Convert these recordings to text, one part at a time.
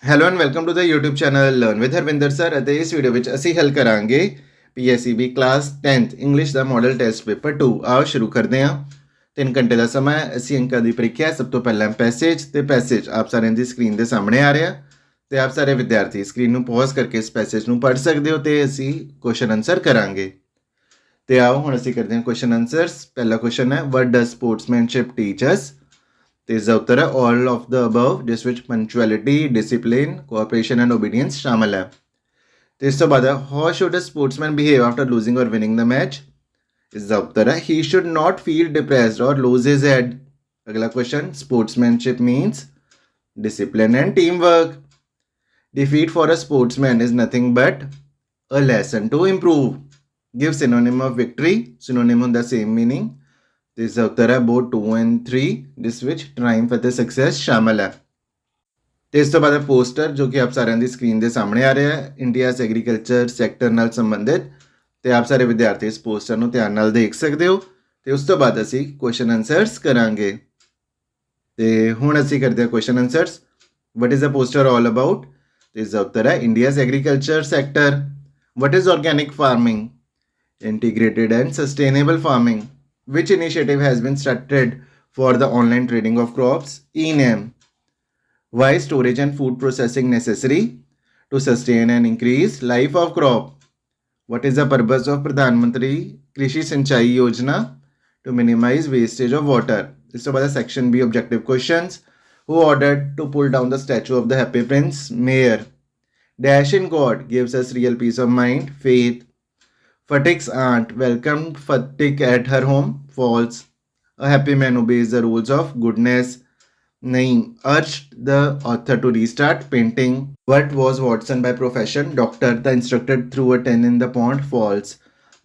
Hello and welcome to the YouTube channel learn with Harvinder sir. ਅਤੇ ਇਸ video ਵਿੱਚ ਅਸੀਂ ਹੱਲ ਕਰਾਂਗੇ PSEB ਕਲਾਸ 10th ਇੰਗਲਿਸ਼ ਦਾ ਮਾਡਲ ਟੈਸਟ ਪੇਪਰ 2। ਆਓ ਸ਼ੁਰੂ ਕਰਦੇ ਹਾਂ। 3 ਘੰਟੇ ਦਾ ਸਮਾਂ ਹੈ। 80 ਅੰਕਾਂ ਦੀ ਪ੍ਰੀਖਿਆ। ਸਭ ਤੋਂ ਪਹਿਲਾਂ ਪੈਸੇਜ ਆਪ ਸਾਰਿਆਂ ਦੀ ਸਕਰੀਨ ਦੇ ਸਾਹਮਣੇ ਆ ਰਿਹਾ ਤੇ ਆਪ ਸਾਰੇ ਵਿਦਿਆਰਥੀ ਸਕਰੀਨ ਨੂੰ ਪੌਜ਼ ਕਰਕੇ ਇਸ ਪੈਸੇਜ ਨੂੰ ਪੜ੍ਹ ਸਕਦੇ ਹੋ ਤੇ ਅਸੀਂ ਕੁਐਸਚਨ ਆਨਸਰ ਕਰਾਂਗੇ। ਤੇ ਆਓ ਹੁਣ ਅਸੀਂ ਕਰਦੇ ਹਾਂ ਕੁਐਸਚਨ ਆਨਸਰਸ। ਪਹਿਲਾ ਕੁਐਸਚਨ ਹੈ, ਵਾਟ ਡਸ ਸਪੋਰਟਸਮੈਨਸ਼ਿਪ ਟੀਚ ਅਸ? ਤੇ ਇਸ ਦਾ ਉੱਤਰ ਹੈ all of the above, ਜਿਸ ਵਿੱਚ ਪੰਚੁਅਲਿਟੀ, ਡਿਸਿਪਲਿਨ, ਕੋਆਪਰੇਸ਼ਨ ਐਂਡ ਓਬੀਡੀਐਂਸ ਸ਼ਾਮਲ ਹੈ। ਤੇ ਇਸ ਤੋਂ ਬਾਅਦ ਹੈ, how should a sportsman behave after losing or winning the match? ਇਸ ਦਾ ਉੱਤਰ ਹੈ he should not feel depressed or lose his head। ਅਗਲਾ question, sportsmanship means discipline and teamwork। Defeat for a sportsman is nothing but a lesson to improve। Give synonym of victory। Synonym ਹੁੰਦਾ same meaning। ਤੇ ਇਸ ਦਾ ਉੱਤਰ ਹੈ both 2 and 3, ਜਿਸ ਵਿੱਚ ਟਰਾਇੰਫ ਅਤੇ ਸਕਸੈਸ ਸ਼ਾਮਲ ਹੈ। ਤੇ ਇਸ ਤੋਂ ਬਾਅਦ ਪੋਸਟਰ ਜੋ ਕਿ ਆਪ ਸਾਰਿਆਂ ਦੀ ਸਕਰੀਨ ਦੇ ਸਾਹਮਣੇ ਆ ਰਿਹਾ ਹੈ, ਇੰਡੀਆਜ਼ ਐਗਰੀਕਲਚਰ ਸੈਕਟਰ ਨਾਲ ਸੰਬੰਧਿਤ। ਤੇ ਆਪ ਸਾਰੇ ਵਿਦਿਆਰਥੀ ਇਸ ਪੋਸਟਰ ਨੂੰ ਧਿਆਨ ਨਾਲ ਦੇਖ ਸਕਦੇ ਹੋ। ਤੇ ਉਸ ਤੋਂ ਬਾਅਦ ਅਸੀਂ ਕੁਐਸਚਨ ਆਨਸਰਸ ਕਰਾਂਗੇ। ਤੇ ਹੁਣ ਅਸੀਂ ਕਰਦੇ ਹਾਂ question answers. What is a poster all about? ਤੇ ਇਸ ਦਾ ਉੱਤਰ ਹੈ India's agriculture sector. What is organic farming? Integrated and sustainable farming. Which initiative has been started for the online trading of crops? E-NAM. Why storage and food processing necessary? To sustain and increase life of crop. What is the purpose of Pradhan Mantri Krishi Sinchai Yojana? To minimize wastage of water. This is section B objective questions. Who ordered to pull down the statue of the Happy Prince? Mayor. Dash in God gives us real peace of mind, faith. Fatik's aunt welcomed Fatik at her home. False. A happy man obeys the rules of goodness. Naeem urged the author to restart painting. What was Watson by profession? Doctor. The instructor threw a 10 in the pond. False.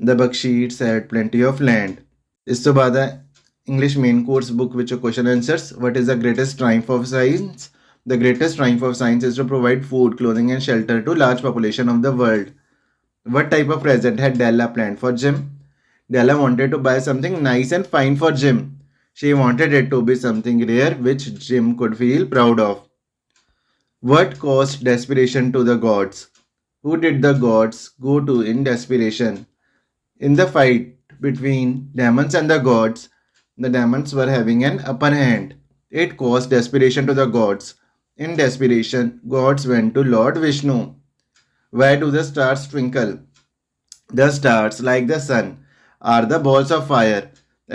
The Baksheets had plenty of land. ਇਸ ਤੋਂ ਬਾਅਦ ਹੈ English main course book ਵਿੱਚ question answers. What is the greatest triumph of science? The greatest triumph of science is to provide food, clothing and shelter to large population of the world. What type of present had Della planned for Jim? Della wanted to buy something nice and fine for Jim. She wanted it to be something rare which Jim could feel proud of. What caused desperation to the gods? Who did the gods go to in desperation? In the fight between demons and the gods, the demons were having an upper hand. It caused desperation to the gods. In desperation, gods went to Lord Vishnu. Why do the stars twinkle? The stars, like the sun, are the balls of fire.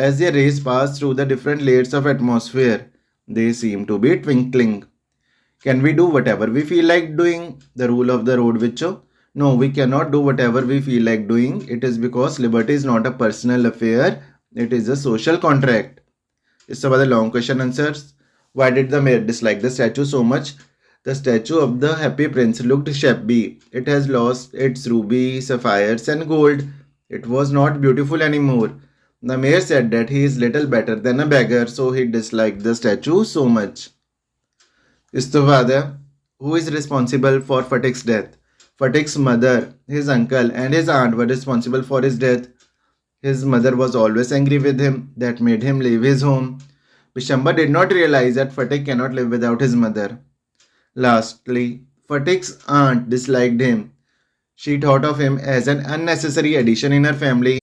As their rays pass through the different layers of atmosphere, they seem to be twinkling. Can we do whatever we feel like doing? The rule of the road, Vicho. No, we cannot do whatever we feel like doing. It is because liberty is not a personal affair. It is a social contract. It's about the long question answers. Why did the mayor dislike the statue so much? The statue of the Happy Prince looked shabby. It has lost its ruby, sapphires and gold. It was not beautiful anymore. The mayor said that he is little better than a beggar, so he disliked the statue so much. ਇਸ ਤੋਂ ਬਾਅਦ ਹੈ, who is responsible for Fatik's death? Fatik's mother, his uncle and his aunt were responsible for his death. His mother was always angry with him. That made him leave his home. Bishamba did not realize that Fatik cannot live without his mother. Lastly, Fatik's aunt disliked him. She thought of him as an unnecessary addition in her family.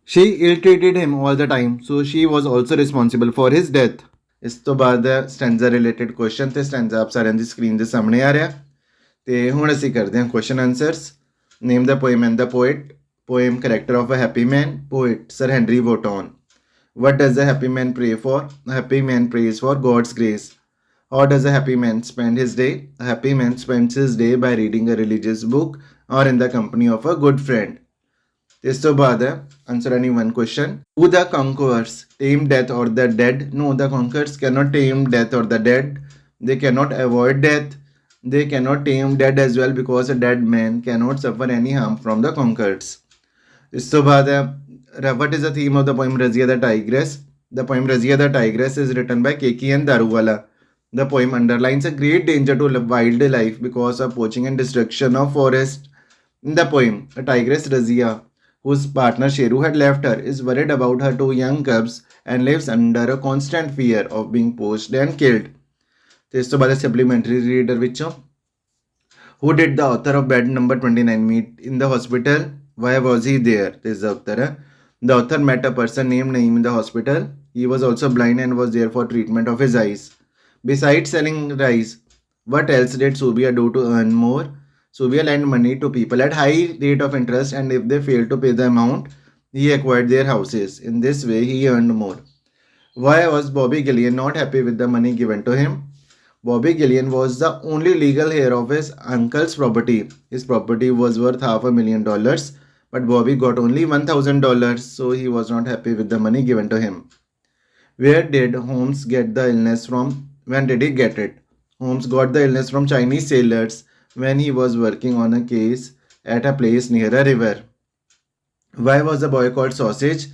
She ill-treated him all the time, so she was also responsible for his death. ਇਸ ਤੋਂ ਬਾਅਦ ਸਟੈਂਜ਼ਾ related question ਤੇ ਸਟੈਂਜ਼ਾ ਆਪ ਸਾਰਿਆਂ ਦੀ screen ਦੇ ਸਾਹਮਣੇ ਆ ਰਿਹਾ ਤੇ ਹੁਣ ਅਸੀਂ ਕਰਦੇ ਹਾਂ question answers. Name the poem and the poet. Poem, character of a happy man. Poet, Sir Henry Wotton. What does a happy man pray for? A happy man prays for God's grace. How does a happy man spend his day? A happy man spends his day by reading a religious book or in the company of a good friend. This to baad hai, answer any one question. Who the conquerors? Tame death or the dead? No, the conquerors cannot tame death or the dead. They cannot avoid death. They cannot tame death as well because a dead man cannot suffer any harm from the conquerors. This to baad hai, what is the theme of the poem Razia the Tigress? The poem Razia the Tigress is written by Keki and Daruwala. The poem underlines a great danger to wildlife because of poaching and destruction of forest. In the poem, a tigress Razia, whose partner Sheru had left her, is worried about her 2 young cubs and lives under a constant fear of being poached and killed. ਤੇ ਇਸ ਤੋਂ ਬਾਅਦ supplementary reader ਵਿੱਚੋਂ Who did the author of bed number 29 meet in the hospital? Why was he there? This is the उत्तर है. The author met a person named Naeem in the hospital. He was also blind and was there for treatment of his eyes. Besides selling rice, what else did Subia do to earn more? Subia lent money to people at high rate of interest, and if they failed to pay the amount, he acquired their houses. In this way, he earned more. Why was Bobby Gillian not happy with the money given to him? Bobby Gillian was the only legal heir of his uncle's property. His property was worth $500,000, but Bobby got only $1,000, so he was not happy with the money given to him. Where did Holmes get the illness from? When did he get it? Holmes got the illness from Chinese sailors when he was working on a case at a place near a river. Why was the boy called Sausage?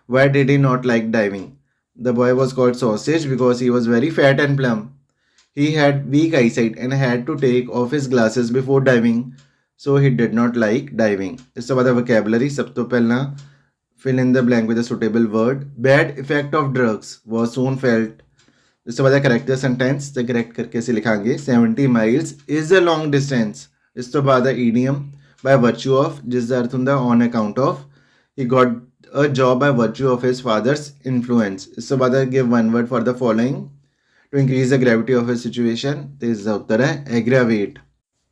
Why did he not like diving? The boy was called Sausage because he was very fat and plump. He had weak eyesight and had to take off his glasses before diving, so he did not like diving. इस तो बाद vocabulary. सब तो पहला fill in the blank with a suitable word. Bad effect of drugs was soon felt. इस तो बाद correct the sentence. तो correct करके से लिखांगे 70 miles is a long distance. इस तो बाद idiom by virtue of, जिसका अर्थ ਹੁੰਦਾ on account of. He got a job by virtue of his father's influence. इस तो बाद give one word for the following to increase the gravity of a situation. तो इसका उत्तर है aggravate.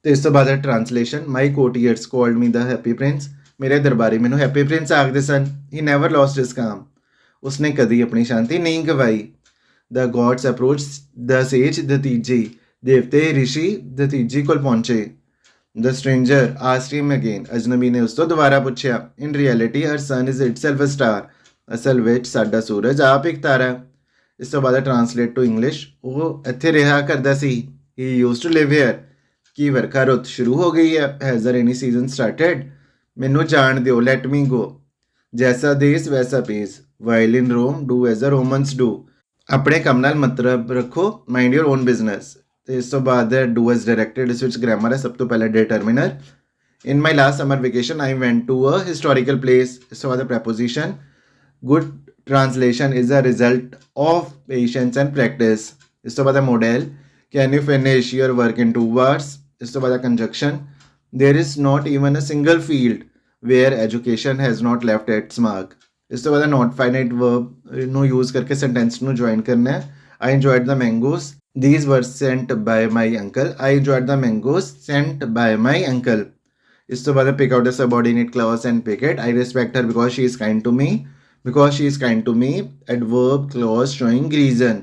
तो इस तो बाद है translation. My courtiers called me the happy prince. मेरे दरबारी मैनू हैप्पी प्रिंस आखदे सन. He never lost his calm. उसने कदी अपनी शांति नहीं गवाई. The gods approached the sage दतीजी. देवते ऋषि दतीजी कोल पहुंचे. The stranger asked him again. अजनबी ने उस तो दोबारा पूछा. In reality, our sun is itself a star. असल विच साडा सूरज आप एक तारा. इस तो बाद ट्रांसलेट टू इंग्लिश. वो ਇੱਥੇ ਰਿਹਾ ਕਰਦਾ ਸੀ. He used to live here. ਕੀ ਵਰਖਾ ਰੁੱਤ ਸ਼ੁਰੂ ਹੋ ਗਈ ਹੈ? Has the rainy season started? ਮੈਨੂੰ ਜਾਣ ਦਿਓ. Let me go. ਜੈਸਾ ਦੇਸ ਵੈਸਾ ਪੇਸ. While in Rome, do as the Romans do. ਆਪਣੇ ਕੰਮ ਨਾਲ ਮਤਲਬ ਰੱਖੋ. Mind your own business. ਤੇ ਇਸ ਤੋਂ ਬਾਅਦ ਹੈ do as directed, ਇਸ ਵਿੱਚ ਗ੍ਰਾਮਰ ਹੈ. ਸਭ ਤੋਂ ਪਹਿਲਾਂ determiner. In my last summer vacation, I went to a historical place. ਇਸ ਤੋਂ ਬਾਅਦ ਹੈ preposition. Good translation is a result of patience and practice. ਇਸ ਤੋਂ ਬਾਅਦ ਹੈ model. Can you finish your work in 2 hours? ਇਸ ਤੋਂ ਬਾਅਦ ਹੈ conjunction. There is not even a single field where education has not left its mark. ਇਸ ਤੋਂ ਬਾਅਦ ਹੈ not finite verb ਨੂੰ use ਕਰਕੇ sentence ਨੂੰ join ਕਰਨਾ ਹੈ. I enjoyed the mangoes. These were sent by my uncle. I enjoyed the mangoes sent by my uncle. ਇਸ ਤੋਂ ਬਾਅਦ ਹੈ pick out the subordinate clause and pick it. I respect her because she is kind to me. Because she is kind to me. Adverb clause showing reason.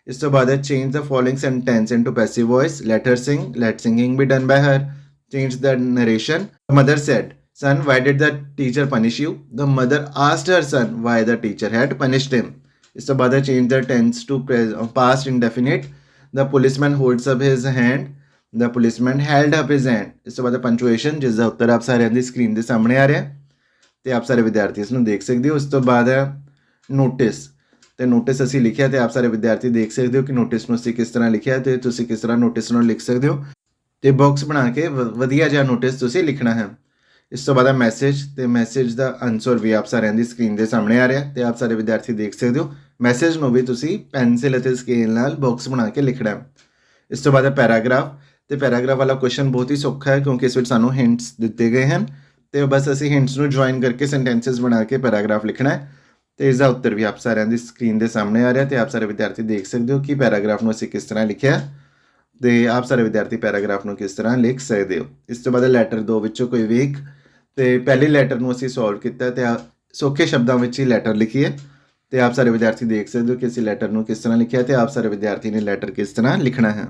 ਇਸ ਤੋਂ ਬਾਅਦ ਹੈ change the following sentence into passive voice. Let her sing. Let singing be done by her. Change the narration. The mother said, son, why did the teacher punish you? The mother asked her son why the teacher had punished him. ਇਸ ਤੋਂ ਬਾਅਦ ਹੈ change the tense to past indefinite. The policeman holds up his hand. The policeman held up his hand. ਇਸ ਤੋਂ ਬਾਅਦ ਹੈ punctuation, ਜਿਸ ਦਾ ਉੱਤਰ ਆਪ ਸਾਰਿਆਂ ਦੀ ਸਕਰੀਨ ਦੇ ਸਾਹਮਣੇ ਆ ਰਿਹਾ ਤੇ ਆਪ ਸਾਰੇ ਵਿਦਿਆਰਥੀ ਇਸ ਨੂੰ ਦੇਖ ਸਕਦੇ ਹੋ. ਉਸ ਤੋਂ ਬਾਅਦ ਹੈ notice. ਤੇ ਨੋਟਿਸ ਅਸੀਂ ਲਿਖਿਆ ਤੇ ਆਪ ਸਾਰੇ ਵਿਦਿਆਰਥੀ ਦੇਖ ਸਕਦੇ ਹੋ ਕਿ ਨੋਟਿਸ ਨੂੰ ਅਸੀਂ ਕਿਸ ਤਰ੍ਹਾਂ ਲਿਖਿਆ ਤੇ ਤੁਸੀਂ ਕਿਸ ਤਰ੍ਹਾਂ ਨੋਟਿਸ ਨੂੰ ਲਿਖ ਸਕਦੇ ਹੋ ਤੇ ਬਾਕਸ ਬਣਾ ਕੇ ਵਧੀਆ ਜਿਹਾ ਨੋਟਿਸ ਤੁਸੀਂ ਲਿਖਣਾ ਹੈ. ਇਸ ਤੋਂ ਬਾਅਦ ਹੈ ਮੈਸੇਜ ਤੇ ਮੈਸੇਜ ਦਾ ਆਨਸਰ ਵੀ ਆਪ ਸਾਰਿਆਂ ਦੀ ਸਕਰੀਨ ਦੇ ਸਾਹਮਣੇ ਆ ਰਿਹਾ ਤੇ ਆਪ ਸਾਰੇ ਵਿਦਿਆਰਥੀ ਦੇਖ ਸਕਦੇ ਹੋ. ਮੈਸੇਜ ਨੂੰ ਵੀ ਤੁਸੀਂ ਪੈਨਸਿਲ ਅਤੇ ਸਕੇਲ ਨਾਲ ਬਾਕਸ ਬਣਾ ਕੇ ਲਿਖਣਾ ਹੈ. ਇਸ ਤੋਂ ਬਾਅਦ ਹੈ ਪੈਰਾਗ੍ਰਾਫ ਤੇ ਪੈਰਾਗ੍ਰਾਫ ਵਾਲਾ ਕੁਐਸਚਨ ਬਹੁਤ ਹੀ ਸੌਖਾ ਹੈ ਕਿਉਂਕਿ ਇਸ ਵਿੱਚ ਸਾਨੂੰ ਹਿੰਟਸ ਦਿੱਤੇ ਗਏ ਹਨ ਤੇ ਬਸ ਅਸੀਂ ਹਿੰਟਸ ਨੂੰ ਜੁਆਇਨ ਕਰਕੇ ਸੈਂਟੈਂਸਸ ਬਣਾ ਕੇ ਪੈਰਾਗ੍ਰਾਫ ਲਿਖਣਾ ਹੈ ਤੇ ਇਸ ਦਾ ਉੱਤਰ ਵੀ ਆਪ ਸਾਰਿਆਂ ਦੀ ਸਕਰੀਨ ਦੇ ਸਾਹਮਣੇ ਆ ਰਿਹਾ ਤੇ ਆਪ ਸਾਰੇ ਵਿਦਿਆਰਥੀ ਦੇਖ ਸਕਦੇ ਹੋ ਕਿ ਪੈਰਾਗ੍ਰਾਫ ਨੂੰ ਅਸੀਂ ਕਿਸ ਤਰ੍ਹਾਂ ਲਿਖਿਆ ਤੇ ਆਪ ਸਾਰੇ ਵਿਦਿਆਰਥੀ ਪੈਰਾਗ੍ਰਾਫ ਨੂੰ ਕਿਸ ਤਰ੍ਹਾਂ ਲਿਖ ਸਕਦੇ ਹੋ. ਇਸ ਤੋਂ ਬਾਅਦ ਲੈਟਰ 2 ਵਿੱਚੋਂ ਕੋਈ ਵੀ ਇੱਕ ਤੇ ਪਹਿਲੇ ਲੈਟਰ ਨੂੰ ਅਸੀਂ ਸੋਲਵ ਕੀਤਾ ਤੇ ਸੌਖੇ ਸ਼ਬਦਾਂ ਵਿੱਚ ਹੀ ਲੈਟਰ ਲਿਖੀਏ ਤੇ ਆਪ ਸਾਰੇ ਵਿਦਿਆਰਥੀ ਦੇਖ ਸਕਦੇ ਹੋ ਕਿ ਅਸੀਂ ਲੈਟਰ ਨੂੰ ਕਿਸ ਤਰ੍ਹਾਂ ਲਿਖਿਆ ਤੇ ਆਪ ਸਾਰੇ ਵਿਦਿਆਰਥੀ ਨੇ ਲੈਟਰ ਕਿਸ ਤਰ੍ਹਾਂ ਲਿਖਣਾ ਹੈ.